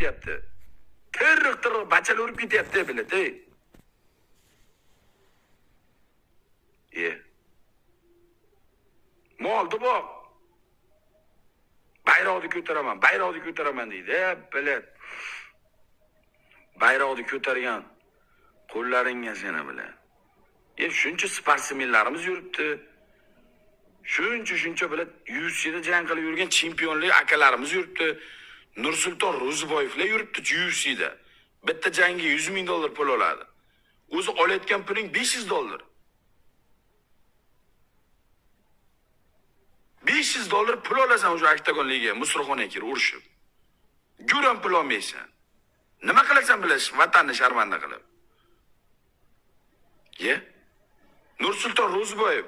ketyapti. Tirriq bachalar urib ketyapti biladi. Moldi bor. Bayroqni ko'taraman deydi. Bilad. Bayroqni ko'targan qo'llaringiz yana bilan. Shuncha sportsmenlarimiz yuribdi. Shuncha bilan UFC'da jang qilib yurgan chempionlik akalarimiz yuribdi. Nursulton Ro'ziboyevlar yuribdi UFC'da. Bitta jangiga $100 ming pul oladi. O'zi olayotgan puling $500. $500 pul olasan o'sha oktagon ligaga Musroxonaga kirib urishib. Guram pul olmaysan. Nima qilasan bilash, vatanni sharmanda qilib. Nursulton Ro'ziboyev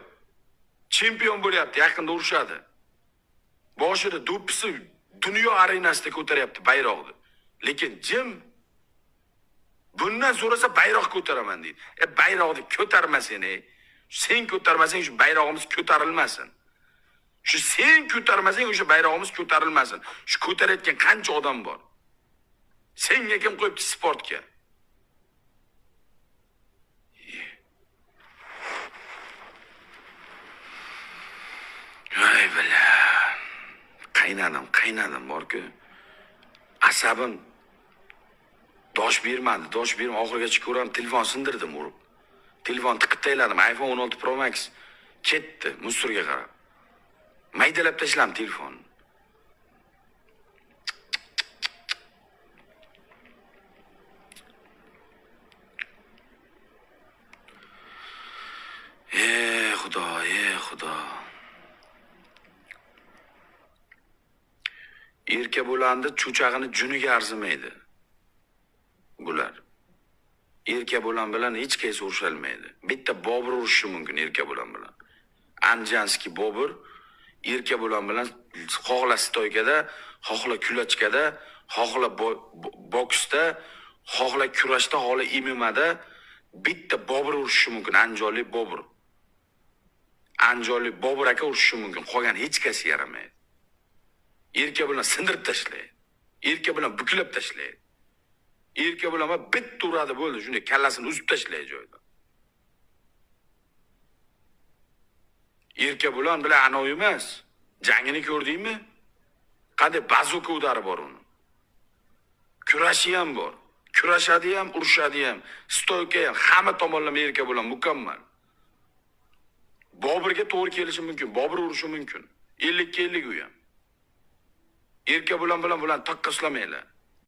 chempion bo'lyapti, yaqinda urushadi. Boshida do'ppisi dunyo arenasida ko'taryapti bayroqni. Lekin jim bundan so'rasa bayroq ko'taraman deydi. Bayroqni ko'tarmasin, sen ko'tarmasang shu bayrog'imiz ko'tarilmasin. Shu sen ko'tarmasang o'sha bayrog'imiz ko'tarilmasin. Shu ko'tarayotgan qancha odam bor? Senga kim qo'yibdi sportga? Ay bala. Qaynadim bor-ku. Asabim dosh bermadi. Oxirigacha ko'ram, telefon sindirdim urib. Telefon tiqib tayladim. iPhone 16 Pro Max ketdi musturga qarab. Maydalab tashladim telefonni. Xudo. Erka bo'landi cho'chag'ini juniga arzimaydi. Bular. Erka bo'lan bilan hech qaysi urushalmaydi. Bitta Bobur urushi mumkin erka bo'lan bilan. Anjanskiy Bobur erka bo'lan bilan xohla stoykada, xohla kulachkada, xohla boksda, xohla kurashda, xohla MMAda bitta Bobur urushi mumkin. Anjoli Bobur aka urushi mumkin. Qolgan hech qaysi yaramaydi. Erka bilan sindirib tashlaydi. Erka bilan buklab tashlaydi. Erka bilan bitta uradi bo'ldi, shunday kallasini uzib tashlaydi joyda. Erka bilan anov emas. Jangini ko'rdingmi? Qanday bazuka udari bor uni. Kurashi ham bor. Kurashadi ham, urushadi ham, stoyka ham, hamma tomonlama erka bilan mukammal. Boburga to'g'ri kelishi mumkin, Bobur urishi mumkin. 50 ga 50 u ham. Erka bilan taqqoslamaylar.